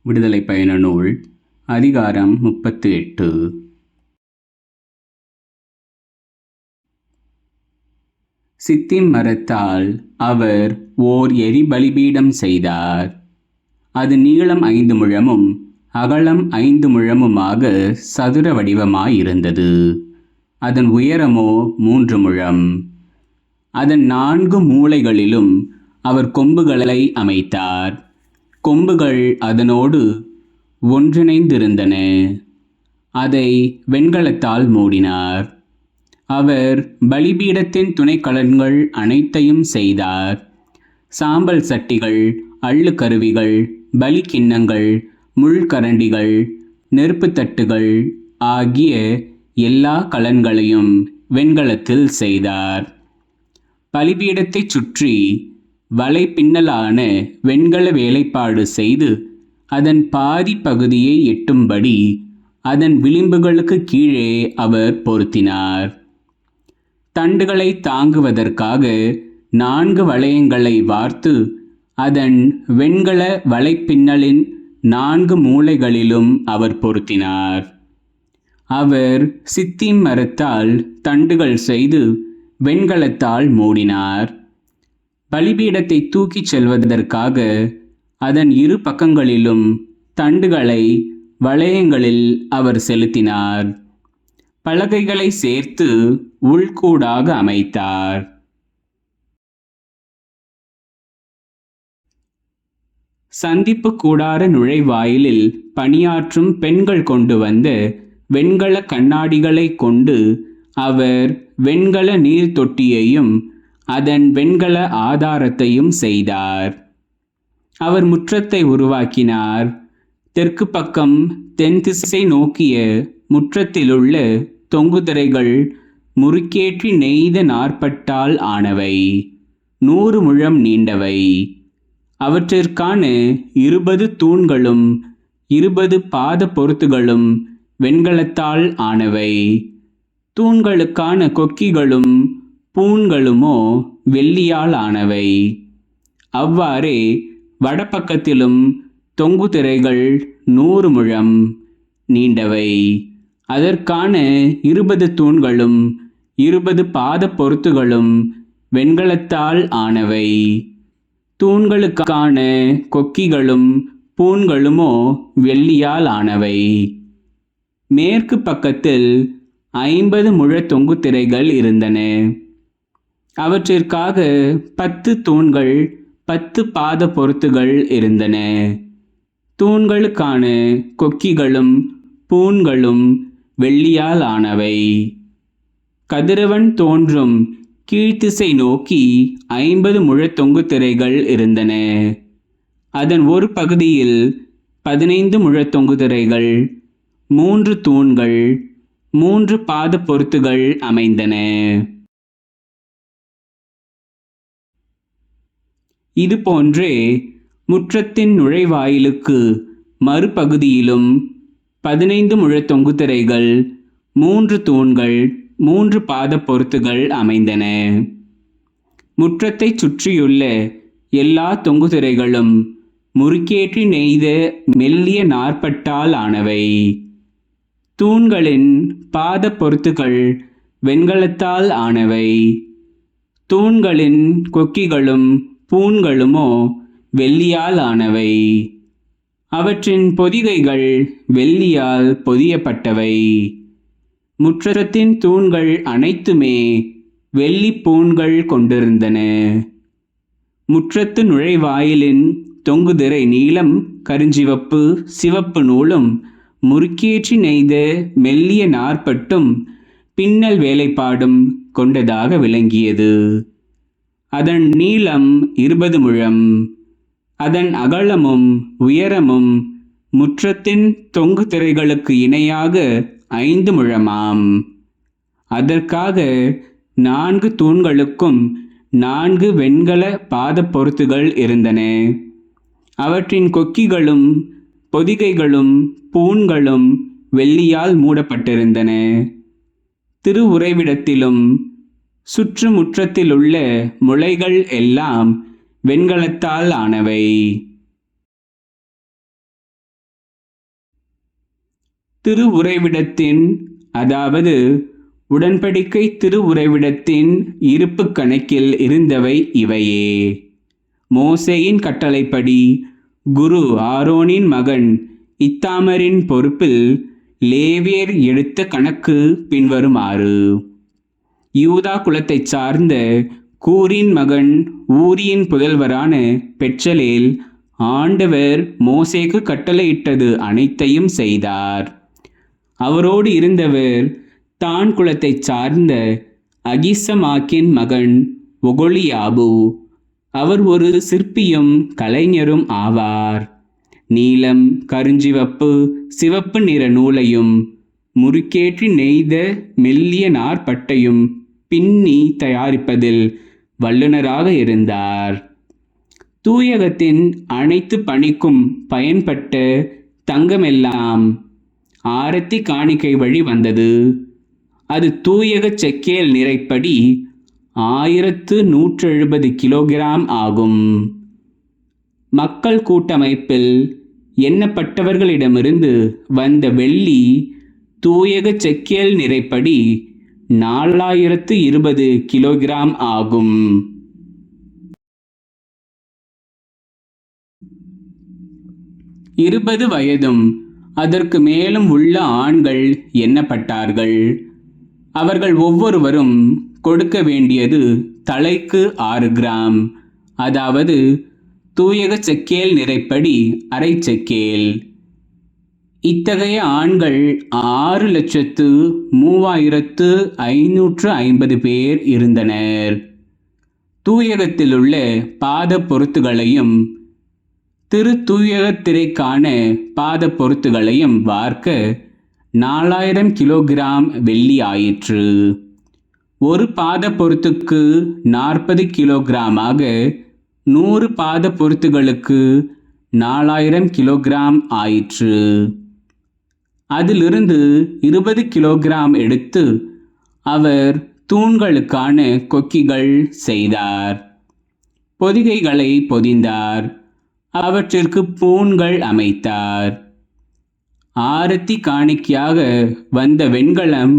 விடுதலை பயண நூல் அதிகாரம் 38. சித்திம் மரத்தால் அவர் ஓர் எரிபலிபீடம் செய்தார். அது நீளம் 5 முழமும் அகலம் 5 முழமுமாக சதுர வடிவமாயிருந்தது. அதன் உயரமோ 3 முழம். அதன் 4 மூலைகளிலும் அவர் கொம்புகளை அமைத்தார். கொம்புகள் அதனோடு ஒன்றிணைந்திருந்தன. அதை வெண்கலத்தால் மூடினார். அவர் பலிபீடத்தின் துணைக்கலன்கள் அனைத்தையும் செய்தார். சாம்பல் சட்டிகள், அள்ளு கருவிகள், பலி கிண்ணங்கள், முள்கரண்டிகள், நெருப்பு தட்டுகள் ஆகிய எல்லா கலன்களையும் வெண்கலத்தில் செய்தார். பலிபீடத்தைச் சுற்றி வலை பின்னலான வெண்கல வேலைப்பாடு செய்து அதன் பாதி பகுதியை எட்டும்படி அதன் விளிம்புகளுக்கு கீழே அவர் பொருத்தினார். தண்டுகளை தாங்குவதற்காக 4 வளையங்களை வார்த்து அதன் வெண்கல வலைப்பின்னலின் 4 மூலைகளிலும் அவர் பொருத்தினார். அவர் சித்திம் மரத்தால் தண்டுகள் செய்து வெண்கலத்தால் மூடினார். பலிபீடத்தை தூக்கிச் செல்வதற்காக அதன் 2 பக்கங்களிலும் தண்டுகளை வளையங்களில் அவர் செலுத்தினார். பலகைகளை சேர்த்து உள்கூடாக அமைத்தார். சந்திப்பு கூடார நுழைவாயிலில் பணியாற்றும் பெண்கள் கொண்டு வந்த வெண்கல கண்ணாடிகளை கொண்டு அவர் வெண்கல நீர் தொட்டியையும் அதன் வெண்கல ஆதாரத்தையும் செய்தார். அவர் முற்றத்தை உருவாக்கினார். தெற்கு பக்கம் தென் திசை நோக்கிய முற்றத்திலுள்ள தொங்குதிரைகள் முறுக்கேற்றி நெய்த நாற்பட்டால் ஆனவை, 100 முழம் நீண்டவை. அவற்றிற்கான 20 தூண்களும் 20 பாத பொருத்துகளும் வெண்கலத்தால் ஆனவை. தூண்களுக்கான கொக்கிகளும் பூண்களுமோ வெள்ளியால் ஆனவை. அவ்வாறே வடபக்கத்திலும் தொங்கு திரைகள் 100 முழம் நீண்டவை. அதற்கான 20 தூண்களும் 20 பாத பொருத்துகளும் வெண்கலத்தால் ஆனவை. தூண்களுக்கான கொக்கிகளும் பூண்களுமோ வெள்ளியால் ஆனவை. மேற்கு பக்கத்தில் 50 முழ தொங்கு திரைகள் இருந்தன. அவற்றிற்காக 10 தூண்கள் 10 பாத பொருத்துகள் இருந்தன. தூண்களுக்கான கொக்கிகளும் பூண்களும் வெள்ளியால் ஆனவை. கதிரவன் தோன்றும் கீழ்த்திசை நோக்கி 50 முழ தொங்கு திரைகள் இருந்தன. அதன் ஒரு பகுதியில் 15 முழ தொங்கு திரைகள், 3 தூண்கள், 3 பாத பொருத்துகள் அமைந்தன. இதுபோன்றே முற்றத்தின் நுழைவாயிலுக்கு மறுபகுதியிலும் 15 முழ தொங்கு திரைகள், 3 தூண்கள், 3 பாத பொருத்துகள் அமைந்தன. முற்றத்தைச் சுற்றியுள்ள எல்லா தொங்கு திரைகளும் முறுக்கேற்றி நெய்த மெல்லிய நாற்பட்டால் ஆனவை. தூண்களின் பாத பொருத்துகள் வெண்கலத்தால் ஆனவை. தூண்களின் கொக்கிகளும் பூண்களுமோ வெள்ளியால் ஆனவை. அவற்றின் பொதிகைகள் வெள்ளியால் பொதியப்பட்டவை. முற்றத்தின் தூண்கள் அனைத்துமே வெள்ளி பூண்கள் கொண்டிருந்தன. முற்றத்து நுழைவாயிலின் தொங்குதிரை நீலம் கருஞ்சிவப்பு சிவப்பு நூலும் முறுக்கேற்றி நெய்த மெல்லிய நாற்பட்டும் பின்னல் வேலைப்பாடும் கொண்டதாக விளங்கியது. அதன் நீளம் 20 முழம். அதன் அகலமும் உயரமும் முற்றத்தின் தொங்கு திரைகளுக்கு இணையாக 5 முழமாம். அதற்காக 4 தூண்களுக்கும் 4 வெண்கல பாத பொருத்துகள் இருந்தன. அவற்றின் கொக்கிகளும் பொதிகைகளும் பூண்களும் வெள்ளியால் மூடப்பட்டிருந்தன. திருவுறைவிடத்திலும் சுற்றுமுற்றத்திலுள்ள முளைகள் எல்லாம் வெண்கலத்தால் ஆனவை. திருவுறைவிடத்தின் அதாவது உடன்படிக்கை திருவுறைவிடத்தின் இருப்பு கணக்கில் இருந்தவை இவையே. மோசேயின் கட்டளைப்படி குரு ஆரோனின் மகன் இத்தாமரின் பொறுப்பில் லேவியர் எடுத்த கணக்கு பின்வருமாறு. யூதா குலத்தைச் சார்ந்த கூரின் மகன் ஊரியின் புதல்வரான பெட்சலேல் ஆண்டவர் மோசேக்கு கட்டளையிட்டது அனைத்தையும் செய்தார். அவரோடு இருந்தவர் தான் குலத்தைச் சார்ந்த அகிசமாக்கின் மகன் ஒகொலியாபு. அவர் ஒரு சிற்பியும் கலைஞரும் ஆவார். நீலம், கருஞ்சிவப்பு, சிவப்பு நிற நூலையும் முறுக்கேற்றி நெய்த மெல்லிய நார்பட்டையும் பின்னி தயாரிப்பதில் வல்லுநராக இருந்தார். தூயகத்தின் அனைத்து பணிக்கும் பயன்பட்ட தங்கமெல்லாம் ஆரத்தி காணிக்கை வழி வந்தது. அது தூயக செக்கேல் நிறைப்படி 1170 கிலோகிராம் ஆகும். மக்கள் கூட்டமைப்பில் எண்ணப்பட்டவர்களிடமிருந்து வந்த வெள்ளி தூயக செக்கேல் நிறைப்படி 4020 கிலோகிராம் ஆகும். இருபது வயதும் அதற்கு மேலும் உள்ள ஆண்கள் எண்ணப்பட்டார்கள். அவர்கள் ஒவ்வொருவரும் கொடுக்க வேண்டியது தலைக்கு 6 கிராம், அதாவது தூயக செக்கேல் நிறைப்படி அரை செக்கேல். இத்தகைய ஆண்கள் 6,3550 பேர் இருந்தனர். தூயகத்தில் உள்ள பாத பொருத்துகளையும் திரு தூயகத்திரைக்கான பாத பொருத்துகளையும் வார்க்க 4000 கிலோகிராம் வெள்ளி ஆயிற்று. ஒரு பாத பொருத்துக்கு 40 கிலோகிராமாக 100 பாத பொருத்துகளுக்கு 4000 கிலோகிராம் ஆயிற்று. அதிலிருந்து 20 கிலோகிராம் எடுத்து அவர் தூண்களுக்கான கொக்கிகள் செய்தார். பொதிகைகளை பொதிந்தார். அவற்றிற்கு பூண்கள் அமைத்தார். ஆரத்தி காணிக்கையாக வந்த வெண்கலம்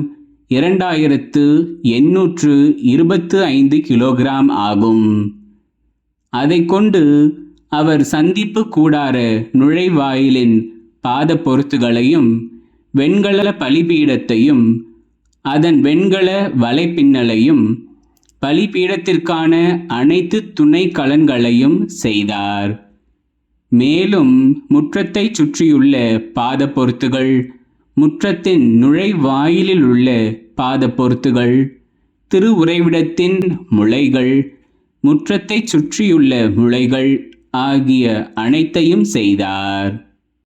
2825 கிலோகிராம் ஆகும். அதை கொண்டு அவர் சந்திப்பு கூடார நுழைவாயிலின் பாத பொருத்துகளையும் வெண்கல பலிபீடத்தையும் அதன் வெண்கல வலைப்பின்னலையும் பலிபீடத்திற்கான அனைத்து துணை கலன்களையும் செய்தார். மேலும் முற்றத்தை சுற்றியுள்ள பாத பொருத்துகள், முற்றத்தின் நுழைவாயிலில் உள்ள பாத பொருத்துகள், திரு உறைவிடத்தின் முளைகள், முற்றத்தை சுற்றியுள்ள முளைகள் ஆகிய அனைத்தையும் செய்தார்.